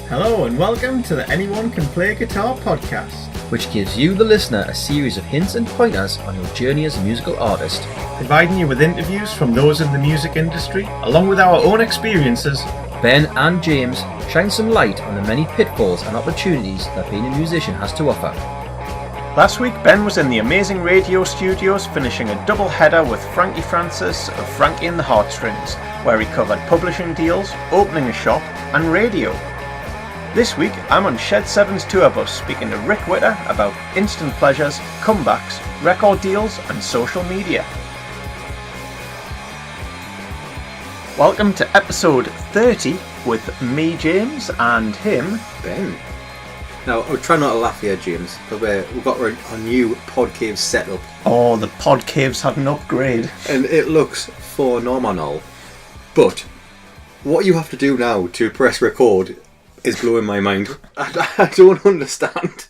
Hello and welcome to the Anyone Can Play Guitar podcast, which gives you, the listener, a series of hints and pointers on your journey as a musical artist. providing you with interviews from those in the music industry, along with our own experiences. Ben and James shine some light on the many pitfalls and opportunities that being a musician has to offer. Last week, Ben was in the amazing radio studios finishing a double header with Frankie Francis of Frankie and the Heartstrings, where he covered publishing deals, opening a shop, and radio. This week, I'm on Shed 7's tour bus speaking to Rick Witter about instant pleasures, comebacks, record deals, and social media. Welcome to episode 30 with me, James, and him, Ben. Now, I'll try not to laugh here, James, because we've got our new pod cave set up. Oh, the pod cave's had an upgrade. And it looks phenomenal. But what you have to do now to press record is blowing my mind. I don't understand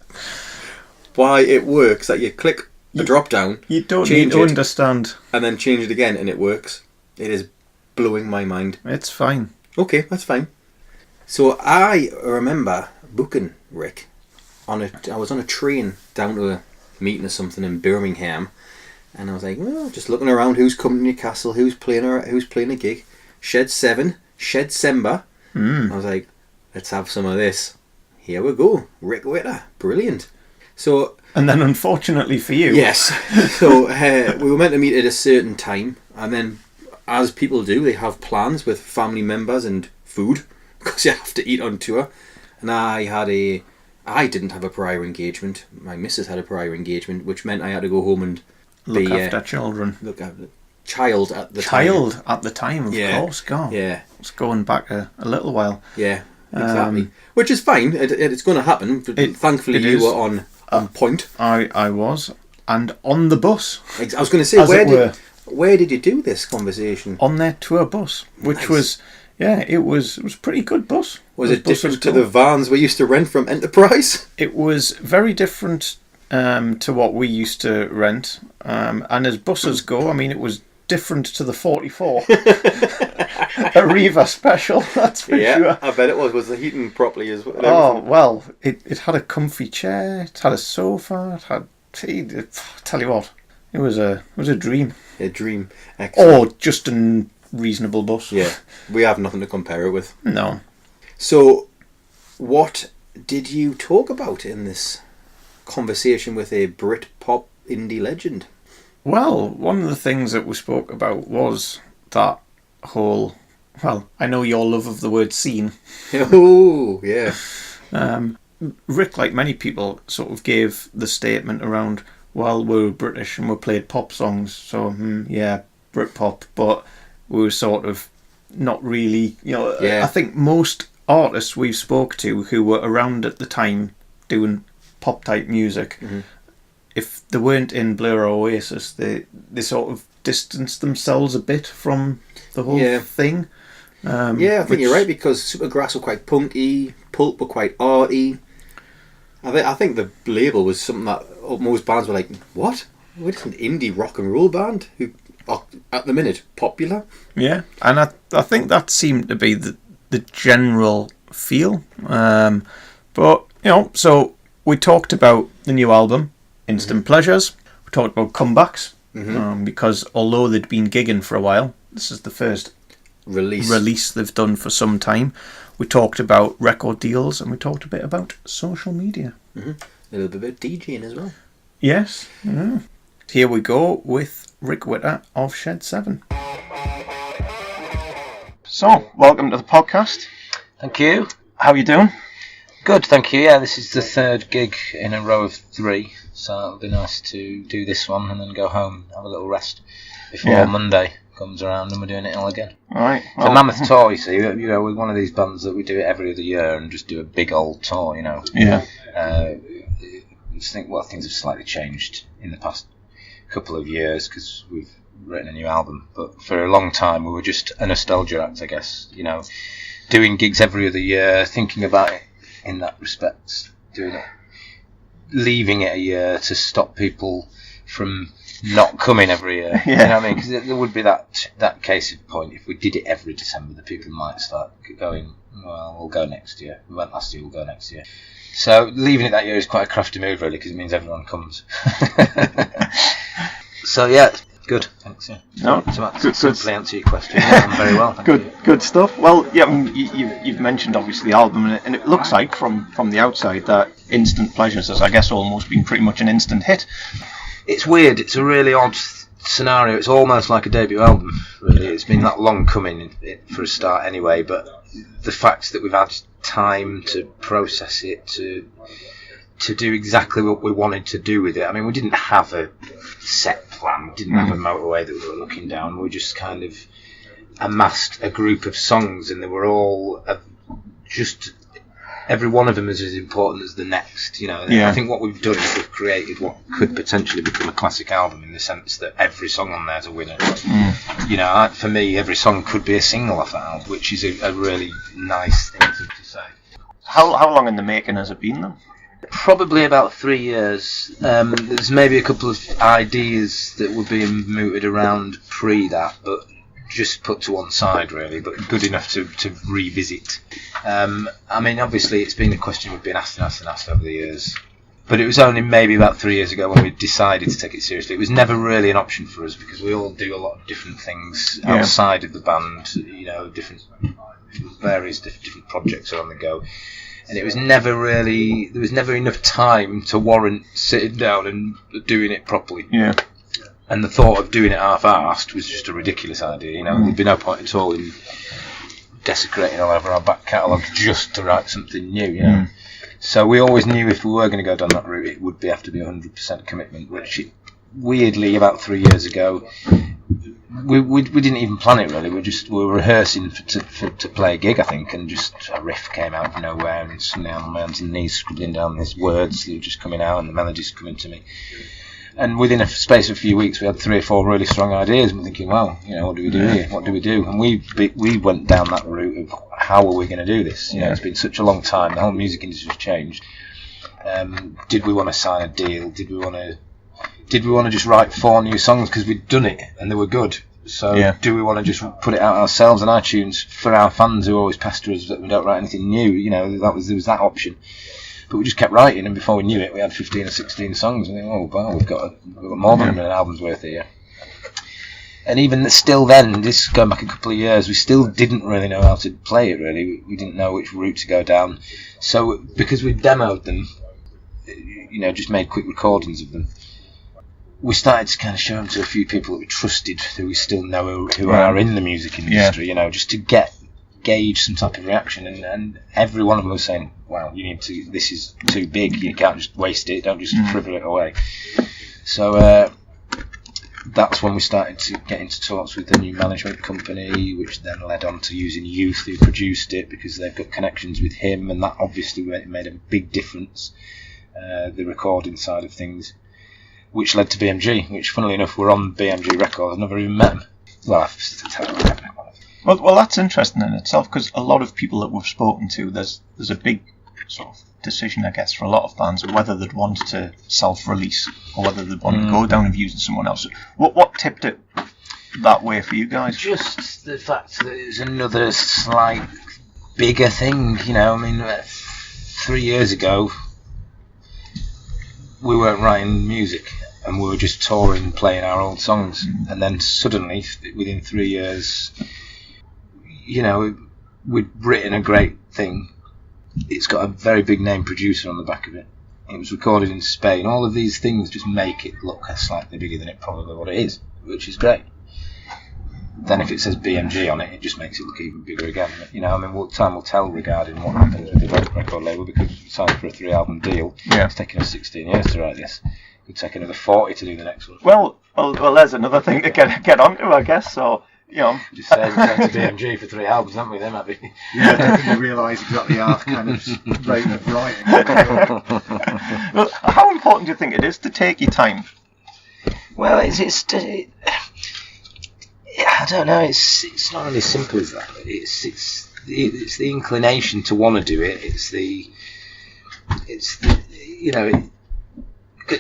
why it works that you click the drop down, You don't need to understand. and then change it again and it works. It is blowing my mind. It's fine. Okay, that's fine. So I remember booking Rick I was on a train down to a meeting or something in Birmingham, and I was like, well, just looking around, who's coming to Newcastle, who's playing a gig. Shed 7, Shed Sember. I was like, let's have some of this. Here we go, Rick Witter, brilliant. So, And then unfortunately for you... yes, so we were meant to meet at a certain time, and then, as people do, they have plans with family members and food, because you have to eat on tour. And I didn't have a prior engagement. My missus had a prior engagement, which meant I had to go home and Look after children. Look after child at the time. Child at the time, of course. God. Yeah. It's going back a little while. Yeah, exactly. Which is fine. It's going to happen. But thankfully, you were on point. I was. And on the bus. I was going to say, where did you do this conversation? On their tour bus, which Nice. was... Yeah, it was a pretty good bus. Was it bus different to the vans we used to rent from Enterprise? It was very different to what we used to rent. And as buses go, I mean, it was different to the 44. A Riva special, that's for sure. I bet it was. Was the heating properly as well? Oh, well, it had a comfy chair, it had a sofa, it had tea. Tell you what, it was a dream. A dream. Excellent. Or just a reasonable bus. Yeah, we have nothing to compare it with. No. So, what did you talk about in this conversation with a Britpop indie legend? Well, one of the things that we spoke about was that whole, well, I know your love of the word scene. Oh, yeah. Rick, like many people, sort of gave the statement around, well, we're British and we played pop songs, so yeah, Britpop, but we were sort of not really, Yeah. I think most artists we've spoke to who were around at the time doing pop type music, if they weren't in Blur or Oasis, they sort of distanced themselves a bit from the whole thing. I think you're right, because Supergrass were quite punky, Pulp were quite arty. I think the label was something that most bands were like, what? We're just an indie rock and roll band who are, at the minute, popular. Yeah, and I think that seemed to be the general feel. But, so we talked about the new album, Instant Pleasures. We talked about comebacks, because although they'd been gigging for a while, this is the first release they've done for some time. We talked about record deals, and we talked a bit about social media. A little bit about DJing as well. Yes. Yeah. Here we go with Rick Witter of Shed 7. So, welcome to the podcast. Thank you. How are you doing? Good, thank you. Yeah, this is the third gig in a row of 3, so it'll be nice to do this one and then go home and have a little rest before Monday comes around and we're doing it all again. All right. It's a mammoth tour, you see. We're one of these bands that we do it every other year and just do a big old tour, Yeah. I just think, things have slightly changed in the past couple of years because we've written a new album, but for a long time we were just a nostalgia act, I guess. Doing gigs every other year, thinking about it in that respect, doing it, leaving it a year to stop people from not coming every year. Yeah. You know what I mean? Because there would be that case of point. If we did it every December, the people might start going, well, we'll go next year. We went last year, we'll go next year. So leaving it that year is quite a crafty move, really, because it means everyone comes. So yeah, good. Thanks. Yeah. No, so that's simply answer your question. Very well. Thank you. Good stuff. Well, yeah, I mean, you've mentioned obviously the album, and it looks like from the outside that Instant Pleasures has, I guess, almost been pretty much an instant hit. It's weird. It's a really odd scenario. It's almost like a debut album, really. It's been that long coming for a start anyway, but the fact that we've had time to process it, to do exactly what we wanted to do with it. I mean, we didn't have a set plan. We didn't have a motorway that we were looking down. We just kind of amassed a group of songs, and they were all just... Every one of them is as important as the next, you know. Yeah. I think what we've done is we've created what could potentially become a classic album, in the sense that every song on there is a winner. You know, for me, every song could be a single off that album, which is a really nice thing to say. How long in the making has it been, then? Probably about 3 years. There's maybe a couple of ideas that were being mooted around pre that, but just put to one side, really, but good enough to revisit. I mean, obviously it's been a question we've been asked over the years, but it was only maybe about 3 years ago when we decided to take it seriously. It was never really an option for us, because we all do a lot of different things outside of the band, you know, various different projects are on the go, and it was never really, there was never enough time to warrant sitting down and doing it properly. Yeah. And the thought of doing it half-arsed was just a ridiculous idea, you know. There'd be no point at all in desecrating all over our back catalogue just to write something new, you know. So we always knew if we were going to go down that route, it would have to be 100% commitment, which weirdly, about 3 years ago, we didn't even plan it, really. We were rehearsing to play a gig, I think, and just a riff came out of nowhere, and suddenly I'm on my hands and knees scribbling down these words that were just coming out, and the melodies coming to me. And within a space of a few weeks, we had 3 or 4 really strong ideas. And we're thinking, well, you know, what do we do here? What do we do? And we went down that route of how are we going to do this? You know, it's been such a long time. The whole music industry has changed. Did we want to sign a deal? Did we want to just write 4 new songs because we'd done it and they were good? So do we want to just put it out ourselves on iTunes for our fans who always pester us that we don't write anything new? You know, there was that option. But we just kept writing, and before we knew it, we had 15 or 16 songs. And oh, wow, we've got more than an album's worth here. And even still then, this going back a couple of years, we still didn't really know how to play it, really. We didn't know which route to go down. So, because we demoed them, you know, just made quick recordings of them, we started to kind of show them to a few people that we trusted, who we still know who are in the music industry, you know, just to gauge some type of reaction, and every one of them was saying, wow, this is too big, you can't just waste it, don't just frivol it away. So that's when we started to get into talks with the new management company, which then led on to using Youth, who produced it, because they've got connections with him, and that obviously made a big difference, the recording side of things, which led to BMG, which funnily enough were on BMG Records. I've never even met them. Well, that's interesting in itself, because a lot of people that we've spoken to, there's a big sort of decision, I guess, for a lot of bands of whether they'd want to self-release or whether they'd want to go down and using someone else. What tipped it that way for you guys? Just the fact that it was another slight bigger thing, you know. I mean, 3 years ago, we weren't writing music, and we were just touring, playing our old songs, and then suddenly, within 3 years, you know, we'd written a great thing. It's got a very big name producer on the back of it. It was recorded in Spain. All of these things just make it look slightly bigger than it probably what it is, which is great. Then if it says BMG on it, it just makes it look even bigger again. You know, I mean, time will tell regarding what happens with the record label, because we signed for a 3-album deal. It's taken us 16 years to write this. It could take another 40 to do the next one. Well, there's another thing to get onto, I guess. So, you know, just say we went to BMG for 3 albums, haven't we? They might be. Yeah, I don't think they realise exactly our kind of rate of writing. Well, how important do you think it is to take your time? Well, I don't know. It's not really simple as that. It's the inclination to want to do it. It's the you know.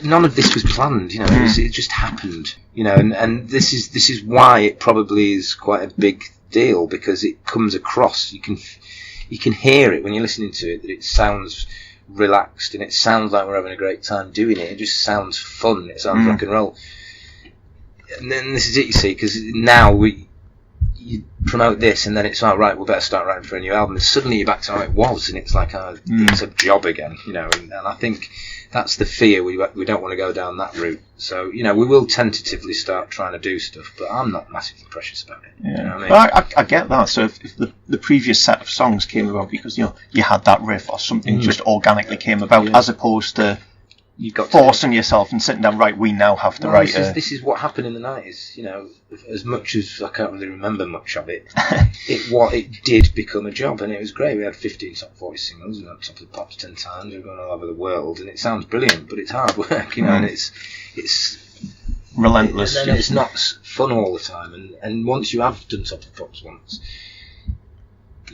none of this was planned, you know. It just happened, you know. And this is why it probably is quite a big deal, because it comes across. You can hear it when you're listening to it, that it sounds relaxed, and it sounds like we're having a great time doing it. It just sounds fun. It sounds rock and roll. And then this is it, you see, because now you promote this, and then it's like, right, we better start writing for a new album. And suddenly you're back to how it was, and it's like it's a job again, you know. And I think that's the fear. We don't want to go down that route. So, you know, we will tentatively start trying to do stuff, but I'm not massively precious about it. Yeah. You know what I mean? Well, I get that. So if the previous set of songs came about because, you know, you had that riff or something just organically came about, as opposed to you got forcing yourself and sitting down, right, we now have to write this is what happened in the 90s, you know. As much as I can't really remember much of it, it did become a job, and it was great. We had 15 top 40 singles, we were on top of the pops 10 times, we were going all over the world, and it sounds brilliant, but it's hard work, you know, and it's relentless. And then it's not fun all the time, and once you have done top of the pops once,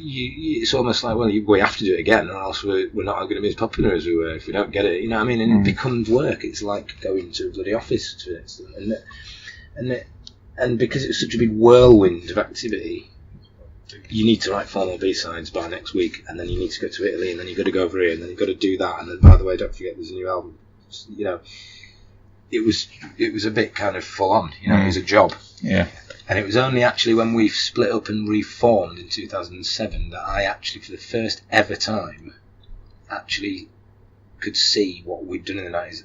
it's almost like, well, we have to do it again, or else we're not going to be as popular as we were if we don't get it. You know what I mean? And it becomes work. It's like going to a bloody office, for instance. And because it's such a big whirlwind of activity, you need to write 4 more B-sides by next week, and then you need to go to Italy, and then you've got to go over here, and then you've got to do that, and then, by the way, don't forget there's a new album. You know, it was a bit kind of full on. You know, it was a job. Yeah. And it was only actually when we split up and reformed in 2007 that I actually, for the first ever time, actually could see what we'd done in the 90s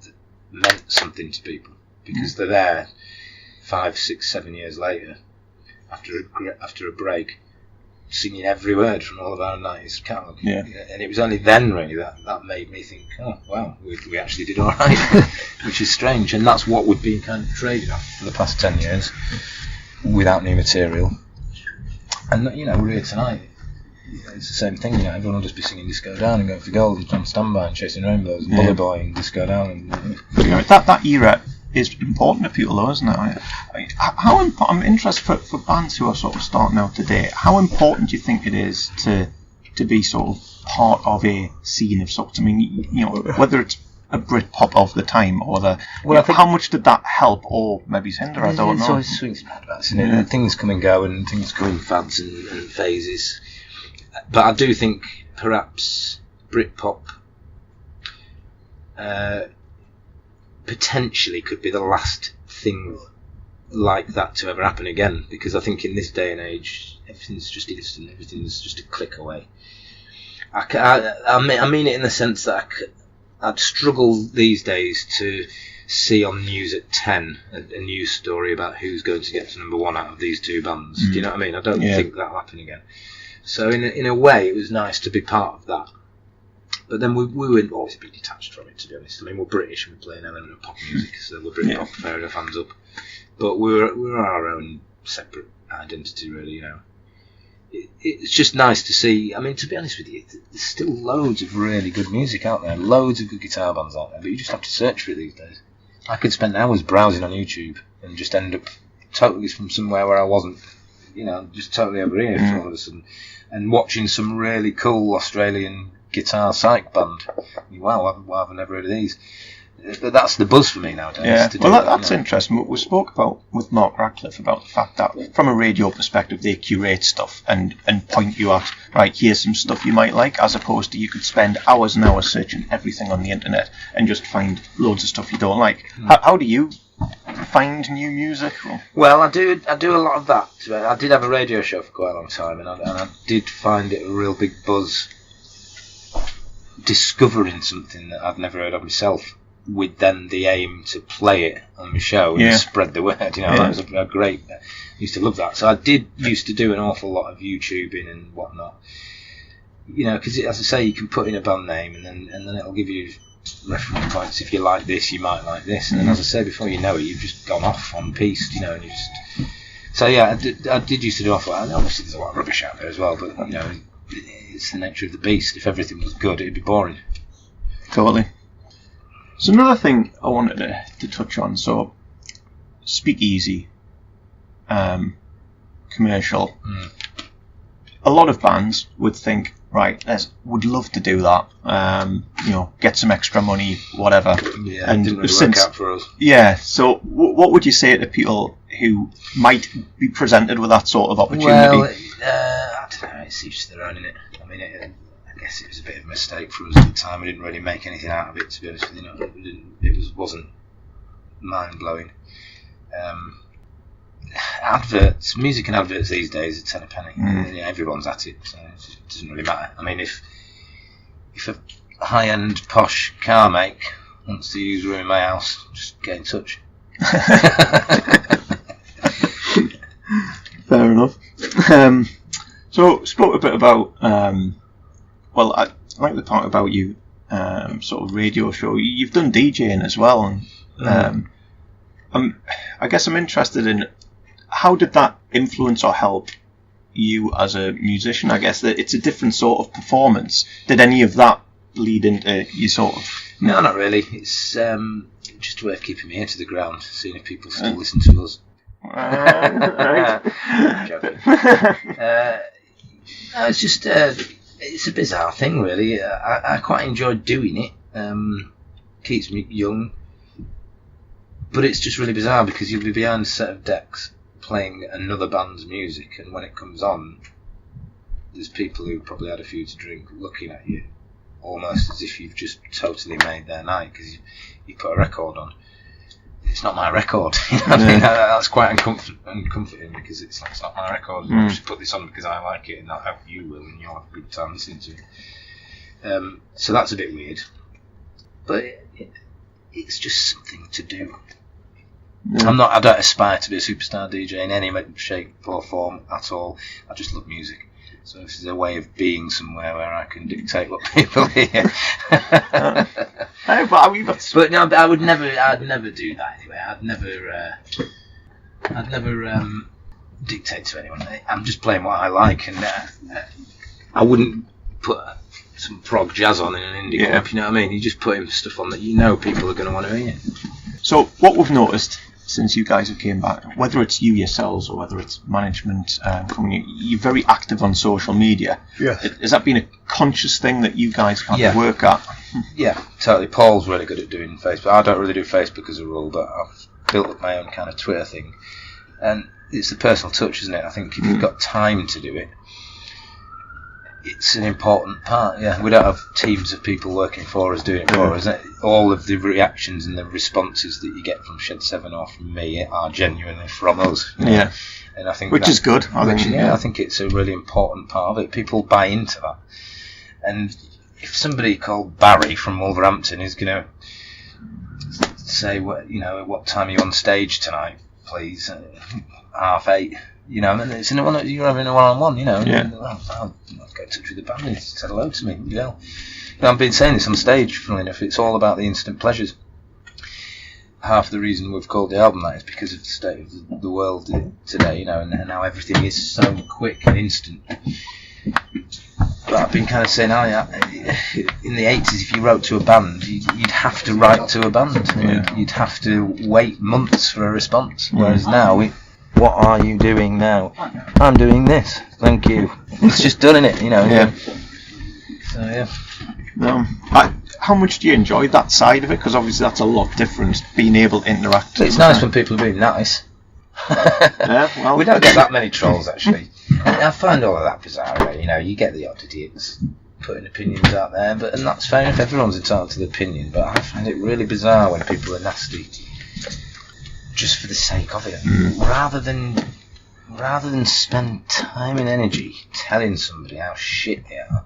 that meant something to people. Because they're there 5, 6, 7 years later, after a break, singing every word from all of our 90s catalogue. Yeah. And it was only then, really, that made me think, oh, wow, we actually did all right, which is strange. And that's what we've been kind of trading off for the past 10 years, without new material. And, you know, we're here tonight. It's the same thing, you know, everyone will just be singing Disco Down and Going for Gold and John Standby and Chasing Rainbows and Bully Boy and Disco Down. And, you know, that era is important to people, though, isn't it? I'm interested for bands who are sort of starting out today. How important do you think it is to be sort of part of a scene of sorts? I mean, you know, whether it's a Britpop of the time or how much did that help or maybe hinder? I don't know. It's always swings and roundabouts, isn't it? And things come and go, and things go in fads and phases. But I do think perhaps Britpop potentially could be the last thing like that to ever happen again, because I think in this day and age everything's just instant, everything's just a click away. I mean it in the sense that I'd struggle these days to see on news at 10 a news story about who's going to get to number 1 out of these two bands. Do you know what I mean? I don't think that'll happen again. So in a way it was nice to be part of that. But then we would always be detached from it, to be honest. I mean, we're British and we play an element of pop music, so we're Britpop, fair enough, hands up. But we're our own separate identity, really, you know. It's just nice to see. I mean, to be honest with you, there's still loads of really good music out there, loads of good guitar bands out there, but you just have to search for it these days. I could spend hours browsing on YouTube and just end up totally from somewhere where I wasn't, you know, just totally over here all of a sudden, and watching some really cool Australian guitar psych band. Wow, why have I never heard of these? That's the buzz for me nowadays. Yeah, well, that's interesting. We spoke about with Mark Radcliffe about the fact that from a radio perspective they curate stuff and point you at, right, here's some stuff you might like, as opposed to you could spend hours and hours searching everything on the internet and just find loads of stuff you don't like. How do you find new music? Well, I do a lot of that. I did have a radio show for quite a long time, and I did find it a real big buzz discovering something that I've never heard of myself, with then the aim to play it on my show and spread the word. You know, that was a great. I used to love that. So I did used to do an awful lot of YouTubing and whatnot. You know, because as I say, you can put in a band name and then it'll give you reference points. If you like this, you might like this. And then, as I say, before you know it, you've just gone off on piste. You know, and you just. So yeah, I did used to do awful lot. And obviously, there's a lot of rubbish out there as well. But you know, it's the nature of the beast. If everything was good, it'd be boring. Totally. So another thing I wanted to touch on, so Speakeasy, commercial. A lot of bands would think, right, would love to do that, get some extra money, whatever. Yeah, and didn't really work out for us. Yeah, so what would you say to people who might be presented with that sort of opportunity? Well, I don't know, it's each their own, innit? I mean, I guess it was a bit of a mistake for us at the time. We didn't really make anything out of it, to be honest with you. It wasn't mind-blowing. Adverts, music and adverts these days are 10 a penny. Everyone's at it, so it doesn't really matter. I mean, if a high-end posh car make wants to use room in my house, just get in touch. Fair enough. So spoke a bit about I like the part about you sort of radio show. You've done DJing as well, and I guess I'm interested in how did that influence or help you as a musician? I guess that it's a different sort of performance. Did any of that lead into you sort of? No, not really. It's just a way of keeping my ear to the ground, seeing if people still listen to us. Right. I'm joking. No, it's just it's a bizarre thing, really. I quite enjoy doing it. Keeps me young, but it's just really bizarre because you'll be behind a set of decks playing another band's music, and when it comes on, there's people who probably had a few to drink looking at you, almost as if you've just totally made their night because you put a record on. It's not my record. You know what I mean? That's quite uncomforting because it's not my record. I just put this on because I like it, and I hope you will, and you'll have a good time listening to it. So that's a bit weird, but it's just something to do. Yeah. I don't aspire to be a superstar DJ in any shape or form at all. I just love music. So this is a way of being somewhere where I can dictate what people hear. But no, I'd never do that anyway. I'd never dictate to anyone. I'm just playing what I like, and I wouldn't put some prog jazz on in an indie club. You know what I mean? You just put in stuff on that people are going to want to hear. So what we've noticed since you guys have came back, whether it's you yourselves or whether it's management coming, you're very active on social media. Yes. Has that been a conscious thing that you guys have to work at? Yeah, totally. Paul's really good at doing Facebook. I don't really do Facebook as a rule, but I've built up my own kind of Twitter thing. And it's the personal touch, isn't it? I think if you've got time to do it, it's an important part. Yeah, we don't have teams of people working for us doing it for us. All of the reactions and the responses that you get from Shed 7 or from me are genuinely from us. Yeah, and I think which is good. I think it's a really important part of it. People buy into that, and if somebody called Barry from Wolverhampton is going to say, what time are you on stage tonight, please? 8:30. And it's you're having a one-on-one, and I'll get in touch with the band and say hello to me, I've been saying this on stage, funnily enough, it's all about the instant pleasures. Half the reason we've called the album that is because of the state of the world today, and how everything is so quick and instant. But I've been kind of saying, in the 80s, if you wrote to a band, you'd have to write to a band. You'd have to wait months for a response, whereas now what are you doing now? I'm doing this. Thank you. It's just done, innit? So yeah. How much do you enjoy that side of it? Because obviously that's a lot different, being able to interact. It's nice when people are being nice. We don't get that many trolls actually. I find all of that bizarre. You get the odd idiots putting opinions out there, and that's fair enough. Everyone's entitled to the opinion, but I find it really bizarre when people are nasty just for the sake of it, rather than spend time and energy telling somebody how shit they are.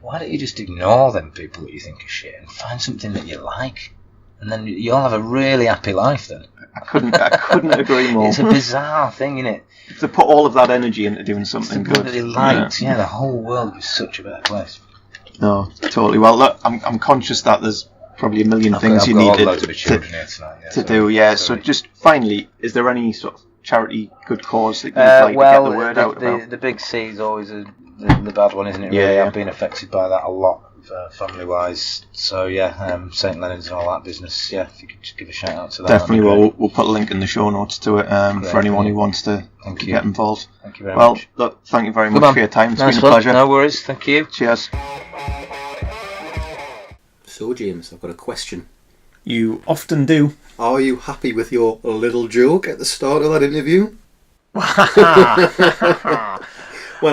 Why don't you just ignore them people that you think are shit and find something that you like, and then you'll have a really happy life then. I couldn't agree more. It's a bizarre thing, isn't it? To put all of that energy into doing something good. Somebody liked, the whole world is such a better place. No, totally. Well, look, I'm conscious that there's probably a million things you need to do. Yeah, so just finally, is there any sort of charity, good cause that you'd like to get the word out about? The big C is always the bad one, isn't it? Yeah, really? yeah. I've been affected by that a lot, family-wise. So yeah, St Leonards and all that business. Yeah, if you could just give a shout out to that. Definitely. Well, we'll put a link in the show notes to it for anyone who wants to get involved. Thank you very much. Well, look, thank you very much for your time. It's been a pleasure. No worries. Thank you. Cheers. So, James, I've got a question. You often do. Are you happy with your little joke at the start of that interview? When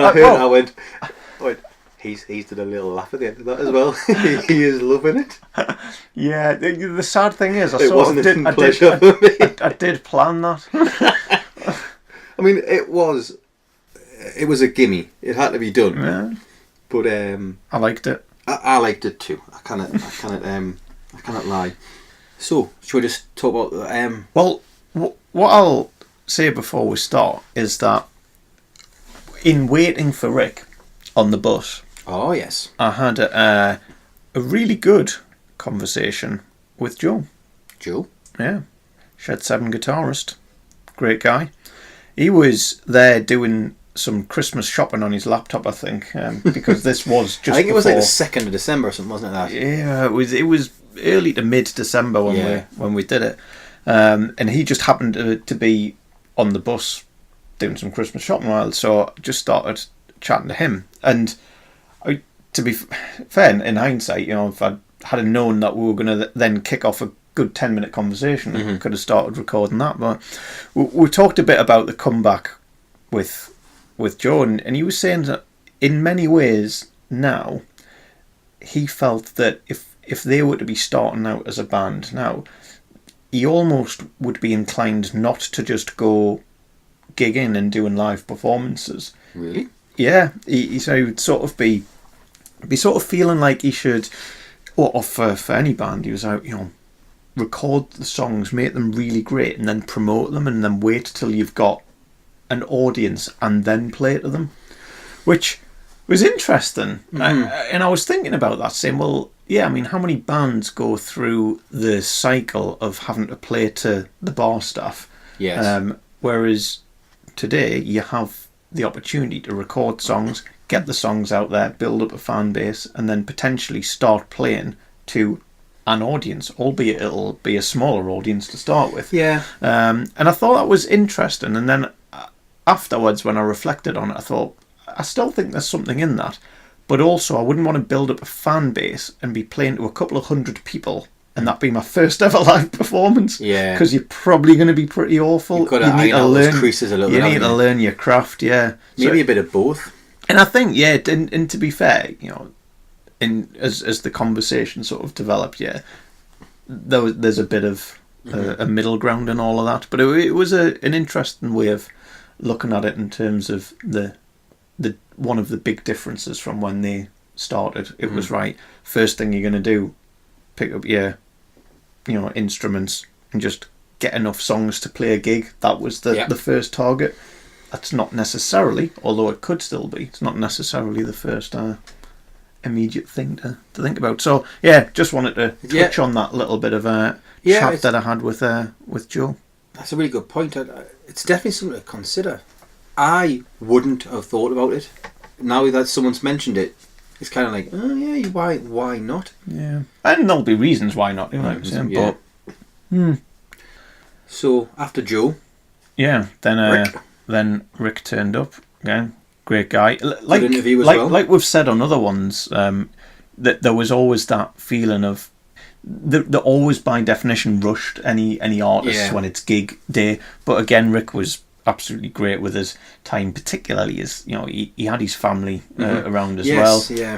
I heard it, I went, he's did a little laugh at the end of that as well. He is loving it. Yeah, the sad thing is, I did plan that. I mean, it was a gimme. It had to be done. Yeah. But I liked it. I liked it too. I cannot lie. So, should we just talk about Well, what I'll say before we start is that in waiting for Rick on the bus, oh yes, I had a really good conversation with Joe. Joe? Yeah, Shed 7 guitarist, great guy. He was there doing some Christmas shopping on his laptop, I think, because this was just. I think it was like the 2nd of December or something, wasn't it? That? Yeah, it was early to mid December when we did it, and he just happened to be on the bus doing some Christmas shopping while, so I just started chatting to him. And to be fair, in hindsight, if I'd had known that we were going to then kick off a good 10-minute conversation, I could have started recording that. But we talked a bit about the comeback with Joe, and he was saying that in many ways now, he felt that if they were to be starting out as a band now, he almost would be inclined not to just go gigging and doing live performances. Really? Yeah, he would sort of be sort of feeling like he should, or for any band, he was out, record the songs, make them really great, and then promote them, and then wait till you've got an audience and then play to them, which was interesting. And I was thinking about that, saying, well, yeah, I mean, how many bands go through the cycle of having to play to the bar staff? Yes. Whereas today you have the opportunity to record songs, get the songs out there, build up a fan base, and then potentially start playing to an audience, albeit it'll be a smaller audience to start with. Yeah. And I thought that was interesting. And then afterwards, when I reflected on it, I thought, I still think there's something in that. But also, I wouldn't want to build up a fan base and be playing to a couple of hundred people and that be my first ever live performance. Yeah. Because you're probably going to be pretty awful. You've got to iron out those creases a little bit. You need to learn your craft, yeah. Maybe a bit of both. And I think, yeah, and to be fair, as the conversation sort of developed, yeah, there's a bit of a middle ground and all of that. But it was an interesting way of looking at it in terms of the one of the big differences from when they started. It was right. First thing you're going to do, pick up your, instruments and just get enough songs to play a gig. That was the first target. That's not necessarily, although it could still be. It's not necessarily the first immediate thing to think about. So yeah, just wanted to touch on that little bit of a chat that I had with Joe. That's a really good point. It's definitely something to consider. I wouldn't have thought about it. Now that someone's mentioned it, it's kind of like, oh yeah, why not? Yeah, and there'll be reasons why not. So after Joe, then Rick turned up again. Great guy. Good interview as well. Like we've said on other ones, that there was always that feeling of they're always by definition rushed any artists when it's gig day. But again, Rick was absolutely great with his time, particularly as he had his family around as well. Yeah.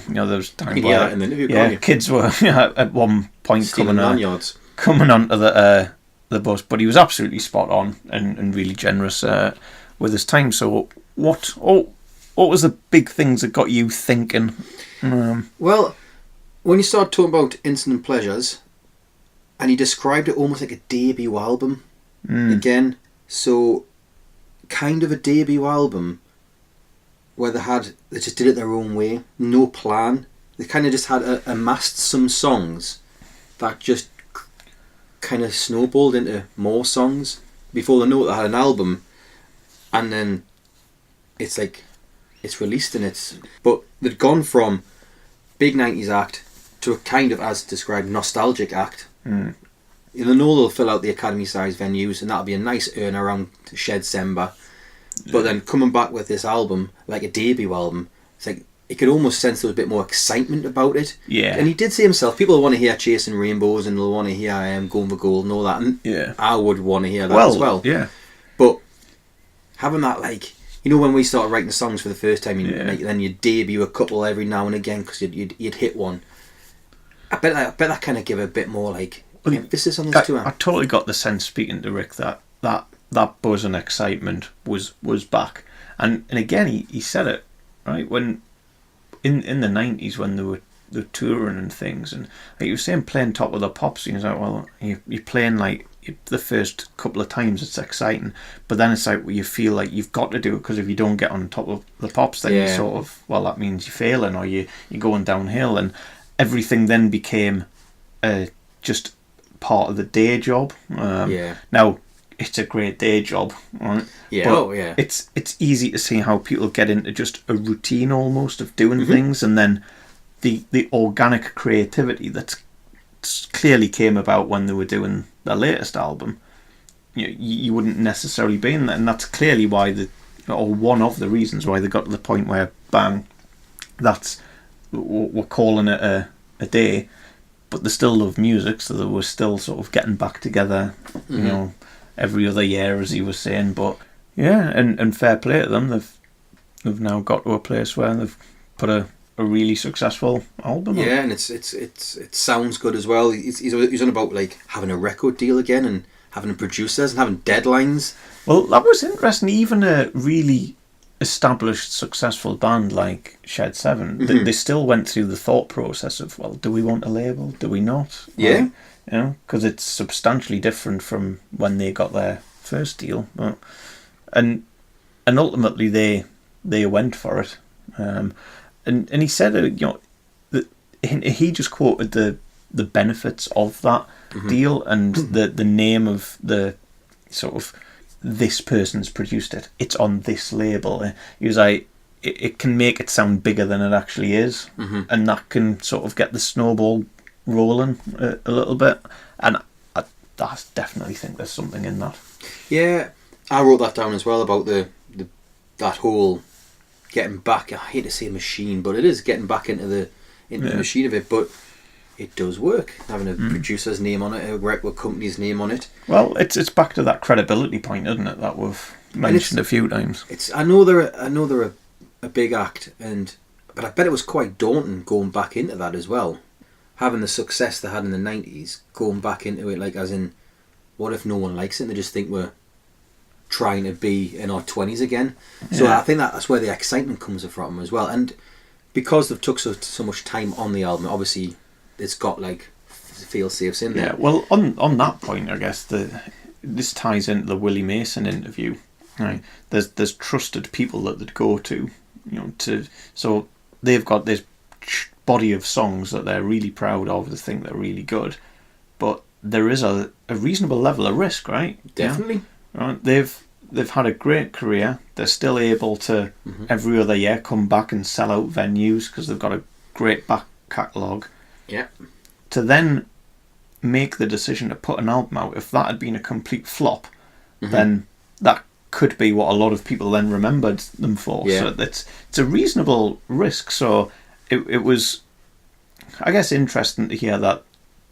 There was time where in the interview, kids were at one point coming onto the bus, but he was absolutely spot on and really generous with his time. So what was the big things that got you thinking? Well, when you start talking about Instant Pleasures, and he described it almost like a debut album again, so kind of a debut album where they just did it their own way, no plan. They kind of just had amassed some songs that just kind of snowballed into more songs before they know it, they had an album, and then it's like it's released and but they'd gone from big 90s act to a kind of, as described, nostalgic act. They know they'll fill out the academy-sized venues, and that'll be a nice earn around Shed Sember. But then coming back with this album, like a debut album, it's like you could almost sense there was a bit more excitement about it. Yeah. And he did say himself, people want to hear Chasing Rainbows and they'll want to hear Going for Gold and all that. And Yeah. I would want to hear that as well. Yeah. But having that, like, you know, when we started writing songs for the first time, like, then you'd debut a couple every now and again because you'd hit one. I bet that kind of give a bit more, like, emphasis on this tour. I totally got the sense, speaking to Rick, that buzz and excitement was back. And again, he said it, right, when in the 90s when they were touring and things, and like you were saying, playing Top of the Pops, he was like, well, you're playing like the first couple of times it's exciting, but then it's like, well, you feel like you've got to do it, because if you don't get on Top of the Pops, then you sort of, well, that means you're failing, or you're going downhill, and everything then became just part of the day job. Now, it's a great day job, right? Yeah, but it's easy to see how people get into just a routine almost of doing things, and then the organic creativity that clearly came about when they were doing their latest album. You wouldn't necessarily be in that, and that's clearly why or one of the reasons why they got to the point where bang, we're calling it a day, but they still love music, so they were still sort of getting back together, you know, every other year, as he was saying. But yeah, and fair play to them, they've now got to a place where they've put a really successful album. Yeah, and it sounds good as well. He's on about like having a record deal again and having producers and having deadlines. Well, that was interesting. Even a really established, successful band like Shed 7, they still went through the thought process of, well, do we want a label? Do we not? Yeah. You know, because it's substantially different from when they got their first deal. And ultimately they went for it. And he said, you know, that he just quoted the benefits of that deal and the name of the sort of, this person's produced it, it's on this label. He was like, it can make it sound bigger than it actually is, and that can sort of get the snowball rolling a little bit. And I definitely think there's something in that. Yeah, I wrote that down as well about that whole getting back. I hate to say machine, but it is getting back into the machine of it. But it does work, having a producer's name on it, a record company's name on it. Well, it's back to that credibility point, isn't it, that we've mentioned a few times. I know they're a big act, but I bet it was quite daunting going back into that as well. Having the success they had in the 90s, going back into it, like, as in, what if no one likes it and they just think we're trying to be in our 20s again? Yeah. So I think that's where the excitement comes from as well. And because they've took so much time on the album, obviously it's got like feel-safes in there. Yeah, well, on that point, I guess this ties into the Willie Mason interview. Right, there's trusted people that they'd go to, you know, so they've got this body of songs that they're really proud of, they think they're really good, but there is a reasonable level of risk, right? Definitely. Yeah? Right, they've had a great career. They're still able to every other year come back and sell out venues because they've got a great back catalogue. Yeah. To then make the decision to put an album out, if that had been a complete flop, then that could be what a lot of people then remembered them for. Yeah. So it's a reasonable risk. So it was, I guess, interesting to hear that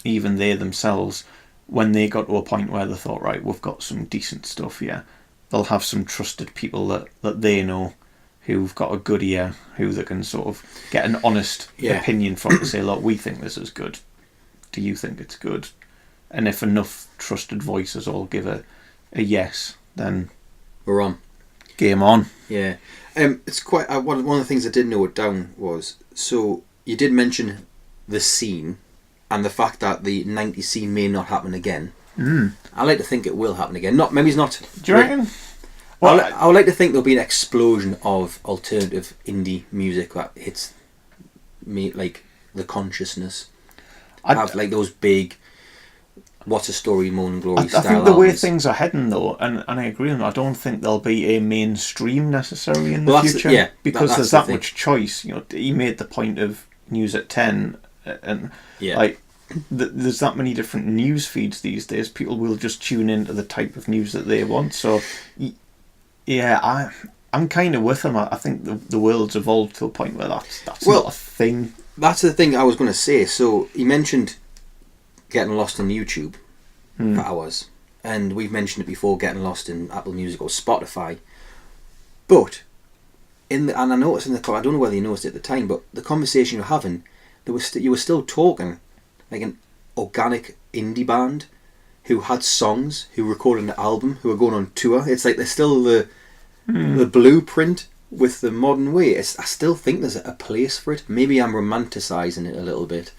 even they themselves, when they got to a point where they thought, right, we've got some decent stuff here, they'll have some trusted people that they know who've got a good ear, who they can sort of get an honest opinion from to say, look, we think this is good. Do you think it's good? And if enough trusted voices all give a yes, then we're on. Game on. Yeah. It's quite one of the things I did note down was, so you did mention the scene and the fact that the 90s scene may not happen again. I like to think it will happen again. Maybe it's not. Do you reckon? Well, I would like to think there'll be an explosion of alternative indie music that hits me, like the consciousness. Have like those big what's a story Morning Glory I style think the way albums. things are heading, though, and I agree with them, I don't think there'll be a mainstream necessarily in the Well, that's future. yeah, because that's there's the that thing. much choice. You know, he made the point of news at 10, and Yeah. like there's that many different news feeds these days. People will just tune into the type of news that they want. So, yeah, I'm kind of with them. I think the world's evolved to a point where that's Well, not a thing. That's the thing I was going to say. So he mentioned getting lost in YouTube for hours, and we've mentioned it before, getting lost in Apple Music or Spotify. But and I noticed in the I don't know whether you noticed it at the time, but the conversation you're having, you were still talking like an organic indie band who had songs, who recorded an album, who were going on tour. It's like they're still the blueprint with the modern way. I still think there's a place for it. Maybe I'm romanticising it a little bit,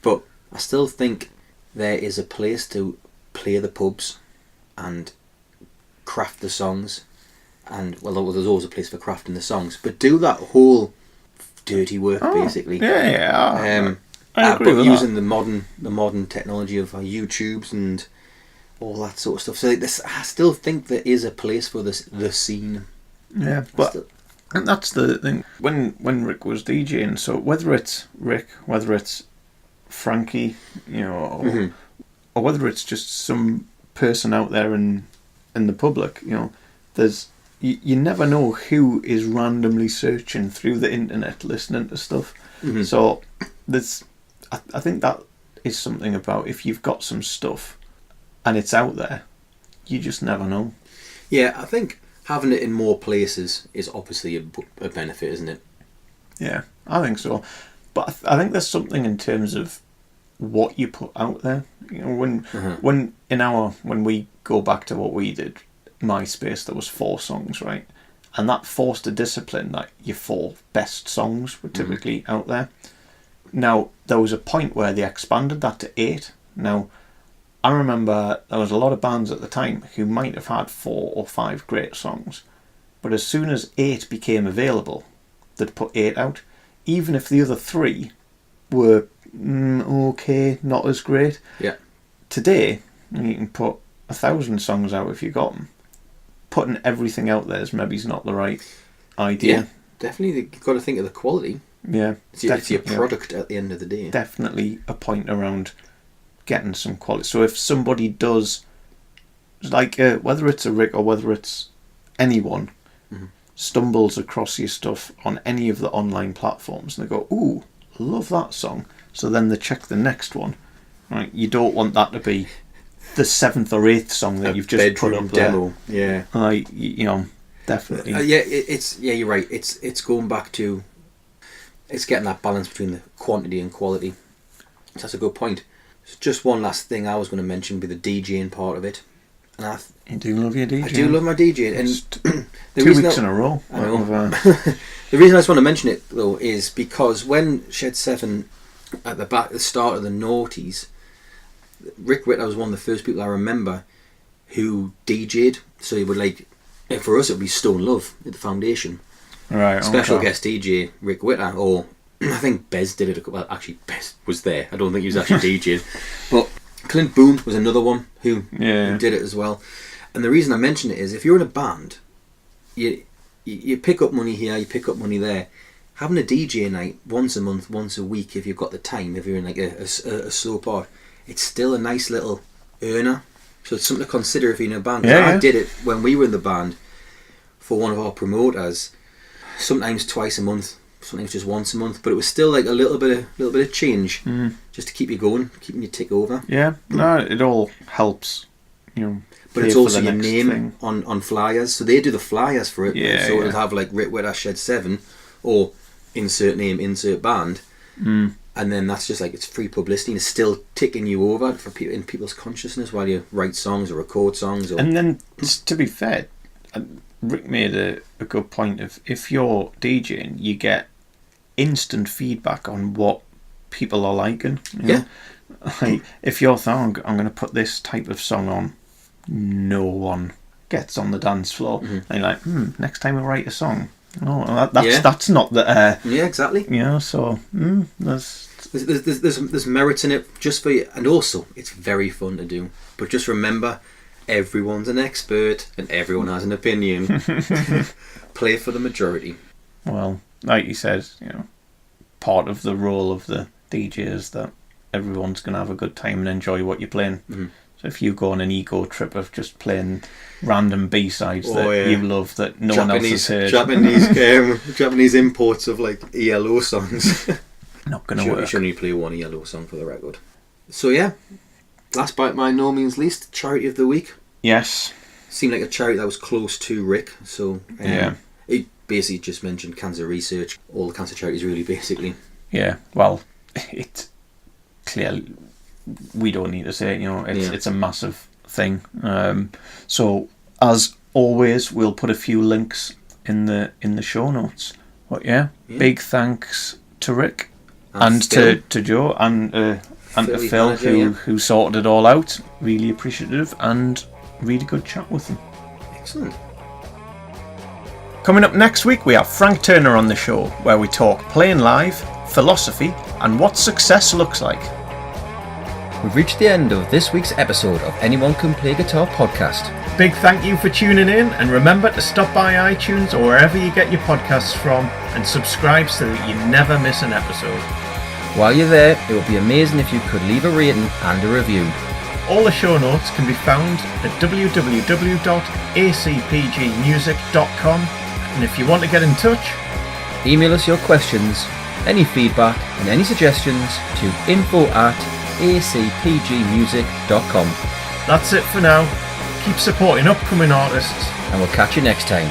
but I still think there is a place to play the pubs and craft the songs. And well, there's always a place for crafting the songs, but do that whole dirty work basically. Yeah. I agree but with using that. the modern technology of YouTubes and all that sort of stuff. So I still think there is a place for the scene. Yeah, but and that's the thing. When Rick was DJing, so whether it's Rick, whether it's Frankie, you know, or whether it's just some person out there in the public, you know, there's you never know who is randomly searching through the internet listening to stuff. So there's I think that is something about if you've got some stuff and it's out there, you just never know. Yeah, I think having it in more places is obviously a benefit, isn't it? Yeah, I think so. But I think there's something in terms of what you put out there. You know, when we go back to what we did, MySpace, there was 4 songs, right? And that forced a discipline that your 4 best songs were typically out there. Now, there was a point where they expanded that to 8. Now, I remember there was a lot of bands at the time who might have had 4 or 5 great songs, but as soon as 8 became available, they'd put 8 out, even if the other 3 were okay, not as great. Yeah. Today, you can put 1,000 songs out if you got them. Putting everything out there is maybe not the right idea. Yeah, definitely. You've got to think of the quality. Yeah, it's your product at the end of the day. Definitely a point around getting some quality. So if somebody does, like whether it's a Rick or whether it's anyone, stumbles across your stuff on any of the online platforms and they go, "Ooh, love that song," so then they check the next one. Right, you don't want that to be the 7th or 8th song that you've just put up demo. there. Yeah, you know, definitely. You're right. It's going back to, it's getting that balance between the quantity and quality. So that's a good point. So just one last thing I was going to mention would be the DJing part of it. And you do love your DJing. I do love my DJing, and 2 weeks in a row. I know. The reason I just want to mention it though is because when Shed 7 at the start of the noughties, Rick Witter was one of the first people I remember who DJ'd. So he would for us it would be Stone Love at the Foundation. Right. Special guest DJ Rick Witter, or I think Bez did it. Well, actually Bez was there. I don't think he was actually DJ'd, but Clint Boone was another one who did it as well. And the reason I mention it is if you're in a band, you pick up money here, you pick up money there. Having a DJ night once a month, once a week, if you've got the time, if you're in like a slow part, it's still a nice little earner. So it's something to consider if you're in a band. I did it when we were in the band for one of our promoters. Sometimes twice a month, sometimes just once a month, but it was still like a little bit of change, just to keep you going, keeping you tick over. Yeah, no, it all helps, you know. But it's also your name on flyers, so they do the flyers for it. Yeah, so it'll have like Rick Witter Shed 7 or insert name, insert band, and then that's just like it's free publicity and it's still ticking you over for people in people's consciousness while you write songs or record songs. And then, to be fair, Rick made a good point of if you're DJing, you get instant feedback on what people are liking. You know? Like, if you're thinking, I'm going to put this type of song on, no one gets on the dance floor. And you're like, next time I write a song, Oh, that's not the. Yeah, exactly. So there's merit in it just for you, and also it's very fun to do. But just remember, everyone's an expert and everyone has an opinion. Play for the majority. Well, like you said, part of the role of the DJ is that everyone's going to have a good time and enjoy what you're playing. Mm-hmm. So if you go on an ego trip of just playing random B-sides you love that no one else has heard, Japanese imports of like ELO songs, not going to work. You should only play one ELO song for the record. So yeah, last but by no means least, charity of the week. Yes, seemed like a charity that was close to Rick. So it basically just mentioned cancer research. All the cancer charities, really, basically. Yeah, well, it clearly we don't need to say it. It's a massive thing. So as always, we'll put a few links in the show notes. But big thanks to Rick and to Joe and to Phil who sorted it all out. Really appreciative and really good chat with them. Excellent. Coming up next week, we have Frank Turner on the show, where we talk playing live, philosophy, and what success looks like. We've reached the end of this week's episode of Anyone Can Play Guitar podcast. Big thank you for tuning in, and remember to stop by iTunes or wherever you get your podcasts from and subscribe so that you never miss an episode. While you're there, it would be amazing if you could leave a rating and a review. All the show notes can be found at www.acpgmusic.com, and if you want to get in touch, email us your questions, any feedback and any suggestions to info@acpgmusic.com. That's it for now. Keep supporting upcoming artists, and we'll catch you next time.